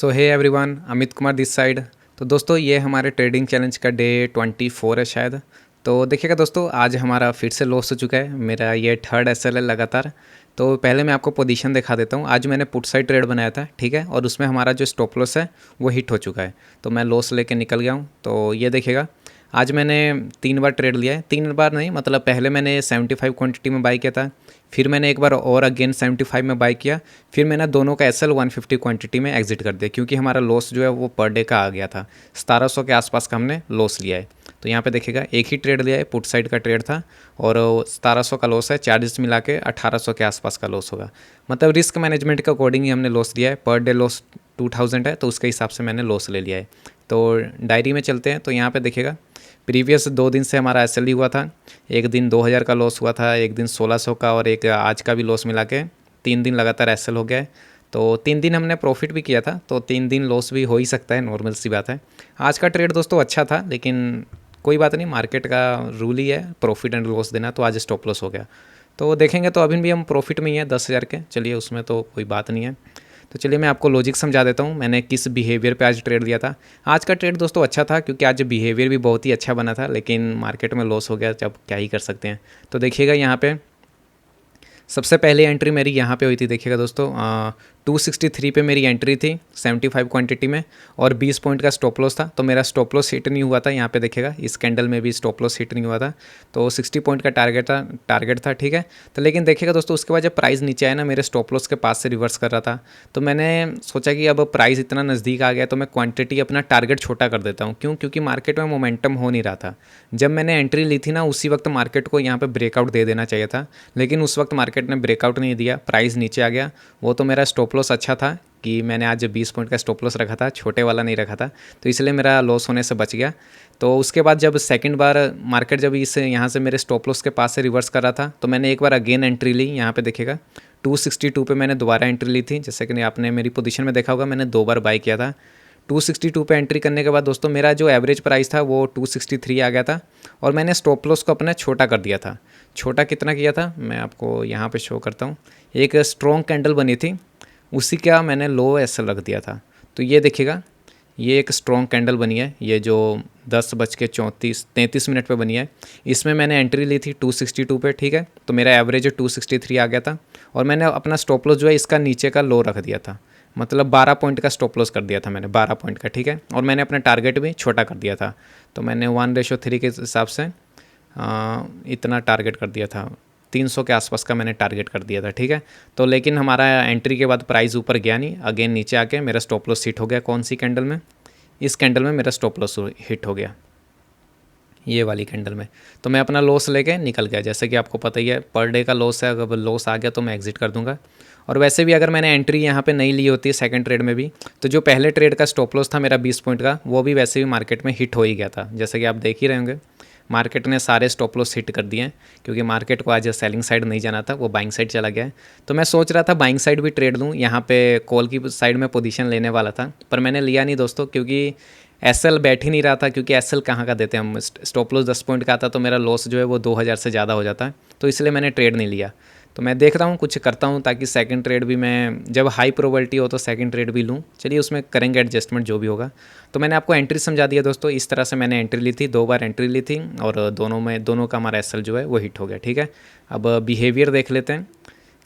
So hey everyone, Amit Kumar this side. तो दोस्तों ये हमारे ट्रेडिंग चैलेंज का डे 24 है शायद। तो देखिएगा दोस्तों, आज हमारा फिर से लॉस हो चुका है। मेरा ये थर्ड एसएल है लगातार। तो पहले मैं आपको पोजीशन दिखा देता हूँ। आज मैंने पुट साइड ट्रेड बनाया था, ठीक है, और उसमें हमारा जो स्टॉप लॉस है वो हिट हो चुका है। तो मैं लॉस लेके निकल गया हूँ। तो ये देखिएगा, आज मैंने 3 बार ट्रेड लिया है। 3 बार नहीं, मतलब पहले मैंने 75 क्वांटिटी में बाई किया था, फिर मैंने एक बार और अगेन 75 में बाई किया, फिर मैंने दोनों का एसएल 150 क्वांटिटी में एग्जिट कर दिया, क्योंकि हमारा लॉस जो है वो पर डे का आ गया था। 1700 के आसपास का हमने लॉस लिया है। तो यहाँ पे देखिएगा, एक ही ट्रेड लिया है, पुट साइड का ट्रेड था, और 1700 का लॉस है। चार्जेस मिला के 1800 के आसपास का लॉस होगा। मतलब रिस्क मैनेजमेंट के अकॉर्डिंग ही हमने लॉस लिया है। पर डे लॉस 2000 है, तो उसके हिसाब से मैंने लॉस ले लिया है। तो डायरी में चलते हैं। तो यहाँ पे देखिएगा, प्रीवियस 2 दिन से हमारा एस हुआ था। एक दिन 2000 का लॉस हुआ था, एक दिन 1600 का, और एक आज का भी लॉस मिला के 3 दिन लगातार एस हो गया है। तो 3 दिन हमने प्रॉफिट भी किया था, तो 3 दिन लॉस भी हो ही सकता है, नॉर्मल सी बात है। आज का ट्रेड दोस्तों अच्छा था, लेकिन कोई बात नहीं, मार्केट का रूल ही है प्रॉफिट एंड लॉस देना। तो आज स्टॉप लॉस हो गया। तो देखेंगे तो अभी भी हम प्रॉफिट में ही हैं 10,000 के। चलिए, उसमें तो कोई बात नहीं है। तो चलिए मैं आपको लॉजिक समझा देता हूँ, मैंने किस बिहेवियर पे आज ट्रेड दिया था। आज का ट्रेड दोस्तों अच्छा था, क्योंकि आज बिहेवियर भी बहुत ही अच्छा बना था, लेकिन मार्केट में लॉस हो गया। जब क्या ही कर सकते हैं। तो देखिएगा, यहाँ पे सबसे पहले एंट्री मेरी यहाँ पे हुई थी। देखिएगा दोस्तों, 263 पे मेरी एंट्री थी 75 क्वांटिटी में, और 20 पॉइंट का स्टॉप लॉस था। तो मेरा स्टॉप लॉस हिट नहीं हुआ था। यहाँ पे देखिएगा, इस कैंडल में भी स्टॉप लॉस हिट नहीं हुआ था। तो 60 पॉइंट का टारगेट था, ठीक है। तो लेकिन देखिएगा दोस्तों, उसके बाद जब प्राइस नीचे आया ना, मेरे स्टॉप लॉस के पास से रिवर्स कर रहा था। तो मैंने सोचा कि अब प्राइस इतना नज़दीक आ गया, तो मैं क्वांटिटी अपना टारगेट छोटा कर देता हूँ। क्यों? क्योंकि मार्केट में मोमेंटम हो नहीं रहा था। जब मैंने एंट्री ली थी ना, उसी वक्त मार्केट को यहाँ पे ब्रेकआउट दे देना चाहिए था, लेकिन उस वक्त मार्केट ने ब्रेकआउट नहीं दिया, प्राइस नीचे आ गया। वो तो मेरा स्टॉप लॉस अच्छा था कि मैंने आज 20 पॉइंट का स्टॉप लॉस रखा था, छोटे वाला नहीं रखा था, तो इसलिए मेरा लॉस होने से बच गया। तो उसके बाद जब सेकंड बार मार्केट जब इस यहाँ से मेरे स्टॉप लॉस के पास से रिवर्स कर रहा था, तो मैंने एक बार अगेन एंट्री ली। यहाँ पे देखिएगा, 262 पे मैंने दोबारा एंट्री ली थी। जैसे कि आपने मेरी पोजीशन में देखा होगा, मैंने 2 बार बाई किया था। 262 पे एंट्री करने के बाद दोस्तों, मेरा जो एवरेज प्राइस था वो 263 आ गया था, और मैंने स्टॉप लॉस को अपना छोटा कर दिया था। छोटा कितना किया था, मैं आपको यहाँ पे शो करता हूँ। एक स्ट्रॉन्ग कैंडल बनी थी, उसी का मैंने लो एस रख दिया था। तो ये देखिएगा, ये एक स्ट्रॉन्ग कैंडल बनी है, ये जो 10:33 पे बनी है। इसमें मैंने एंट्री ली थी 262 पे, ठीक है। तो मेरा एवरेज 263 आ गया था, और मैंने अपना स्टॉप लॉस जो है इसका नीचे का लो रख दिया था। मतलब 12 पॉइंट का स्टॉप लॉस कर दिया था मैंने, 12 पॉइंट का, ठीक है। और मैंने अपना टारगेट भी छोटा कर दिया था। तो मैंने 1:3 के हिसाब से इतना टारगेट कर दिया था। 300 के आसपास का मैंने टारगेट कर दिया था, ठीक है। तो लेकिन हमारा एंट्री के बाद प्राइस ऊपर गया नहीं, अगेन नीचे आके मेरा स्टॉप लॉस हिट हो गया। कौन सी कैंडल में? इस कैंडल में मेरा स्टॉप लॉस हिट हो गया, ये वाली कैंडल में। तो मैं अपना लॉस लेके निकल गया। जैसे कि आपको पता ही है, पर डे का लॉस है, अगर लॉस आ गया तो मैं एग्जिट कर दूंगा। और वैसे भी अगर मैंने एंट्री यहाँ पे नहीं ली होती सेकंड ट्रेड में भी, तो जो पहले ट्रेड का स्टॉप लॉस था मेरा 20 पॉइंट का, वो भी वैसे भी मार्केट में हिट हो ही गया था। जैसे कि आप देख ही रहे होंगे, मार्केट ने सारे स्टॉप लॉस हिट कर दिए हैं, क्योंकि मार्केट को आज सेलिंग साइड नहीं जाना था, वो बाइंग साइड चला गया है। तो मैं सोच रहा था बाइंग साइड भी ट्रेड लूँ, यहाँ पे कॉल की साइड में पोजीशन लेने वाला था, पर मैंने लिया नहीं दोस्तों, क्योंकि एसएल बैठ ही नहीं रहा था। क्योंकि एसएल कहाँ का देते हैं हम, स्टॉप लॉस 10 पॉइंट का आता, तो मेरा लॉस जो है वो 2000 से ज़्यादा हो जाता है। तो इसलिए मैंने ट्रेड नहीं लिया। तो मैं देख रहा हूँ कुछ करता हूँ, ताकि सेकंड ट्रेड भी मैं, जब हाई प्रोबेबिलिटी हो तो सेकंड ट्रेड भी लूँ। चलिए, उसमें करेंगे एडजस्टमेंट जो भी होगा। तो मैंने आपको एंट्री समझा दिया दोस्तों। इस तरह से मैंने एंट्री ली थी, 2 बार एंट्री ली थी, और दोनों का हमारा एसएल जो है वो हिट हो गया, ठीक है। अब बिहेवियर देख लेते हैं,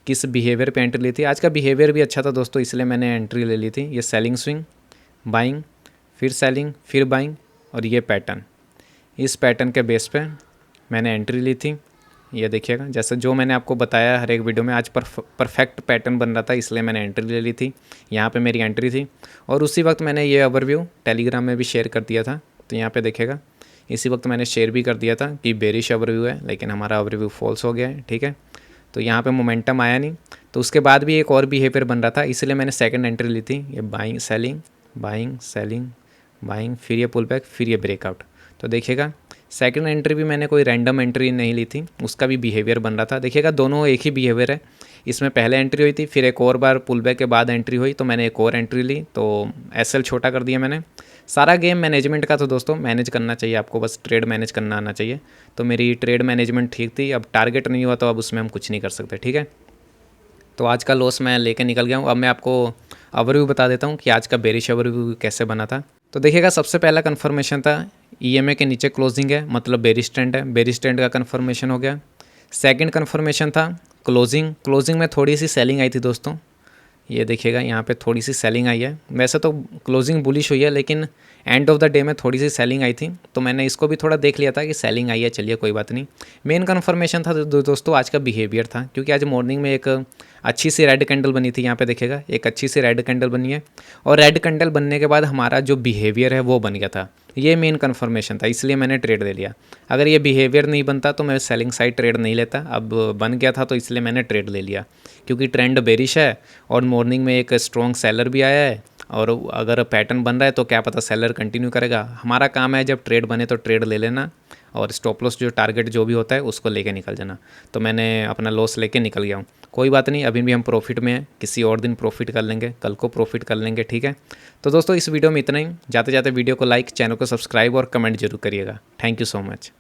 किस बिहेवियर पे एंट्री ली थी। आज का बिहेवियर भी अच्छा था दोस्तों, इसलिए मैंने एंट्री ले ली थी। ये सेलिंग स्विंग, बाइंग, फिर सेलिंग, फिर बाइंग, और ये पैटर्न, इस पैटर्न के बेस पे मैंने एंट्री ली थी। ये देखिएगा, जैसे जो मैंने आपको बताया हर एक वीडियो में, आज परफेक्ट पैटर्न बन रहा था, इसलिए मैंने एंट्री ले ली थी। यहाँ पे मेरी एंट्री थी, और उसी वक्त मैंने ये ओवरव्यू टेलीग्राम में भी शेयर कर दिया था। तो यहाँ पे देखिएगा, इसी वक्त मैंने शेयर भी कर दिया था कि बेरिश ओवरव्यू है, लेकिन हमारा ओवरव्यू फॉल्स हो गया है, ठीक है। तो यहाँ पे मोमेंटम आया नहीं, तो उसके बाद भी एक और बिहेवियर बन रहा था, इसलिए मैंने सेकंड एंट्री ली थी। ये buying, selling, buying, selling, buying, फिर ये पुल बैक, फिर ये ब्रेकआउट। तो देखिएगा, सेकंड एंट्री भी मैंने कोई रैंडम एंट्री नहीं ली थी, उसका भी बिहेवियर बन रहा था। देखिएगा, दोनों एक ही बिहेवियर है। इसमें पहले एंट्री हुई थी, फिर एक और बार पुल बैक के बाद एंट्री हुई, तो मैंने एक और एंट्री ली, तो एसएल छोटा कर दिया मैंने। सारा गेम मैनेजमेंट का, तो दोस्तों मैनेज करना चाहिए आपको, बस ट्रेड मैनेज करना आना चाहिए। तो मेरी ट्रेड मैनेजमेंट ठीक थी। अब टारगेट नहीं हुआ तो अब उसमें हम कुछ नहीं कर सकते, ठीक है। तो आज का लॉस मैं लेके निकल गया हूँ। अब मैं आपको ओवरव्यू बता देता हूँ कि आज का बेरिश ओवरव्यू कैसे बना था। तो देखिएगा सबसे पहला कन्फर्मेशन था EMA के नीचे क्लोजिंग है, मतलब बेरिश ट्रेंड है, बेरिश ट्रेंड का कन्फर्मेशन हो गया। सेकंड कन्फर्मेशन था क्लोजिंग में थोड़ी सी सेलिंग आई थी दोस्तों, ये देखिएगा यहाँ पे थोड़ी सी सेलिंग आई है। वैसे तो क्लोजिंग बुलिश हुई है लेकिन एंड ऑफ द डे में थोड़ी सी सेलिंग आई थी, तो मैंने इसको भी थोड़ा देख लिया था कि सेलिंग आई है, चलिए कोई बात नहीं। मेन कन्फर्मेशन था दोस्तों आज का बिहेवियर था, क्योंकि आज मॉर्निंग में एक अच्छी सी रेड कैंडल बनी थी, यहाँ पे देखिएगा एक अच्छी सी रेड कैंडल बनी है, और रेड कैंडल बनने के बाद हमारा जो बिहेवियर है वो बन गया था, ये मेन कन्फर्मेशन था, इसलिए मैंने ट्रेड ले लिया। अगर ये बिहेवियर नहीं बनता तो मैं सेलिंग साइड ट्रेड नहीं लेता, अब बन गया था तो इसलिए मैंने ट्रेड ले लिया, क्योंकि ट्रेंड बेरिश है और मॉर्निंग में एक स्ट्रॉन्ग सेलर भी आया है, और अगर पैटर्न बन रहा है तो क्या पता सेलर कंटिन्यू करेगा। हमारा काम है जब ट्रेड बने तो ट्रेड ले लेना, और स्टॉप लॉस जो टारगेट जो भी होता है उसको लेके निकल जाना। तो मैंने अपना लॉस लेके निकल गया हूँ, कोई बात नहीं, अभी भी हम प्रॉफिट में हैं, किसी और दिन प्रॉफिट कर लेंगे, कल को प्रॉफिट कर लेंगे, ठीक है। तो दोस्तों इस वीडियो में इतना ही, जाते जाते वीडियो को लाइक, चैनल को सब्सक्राइब और कमेंट जरूर करिएगा। Thank you so much.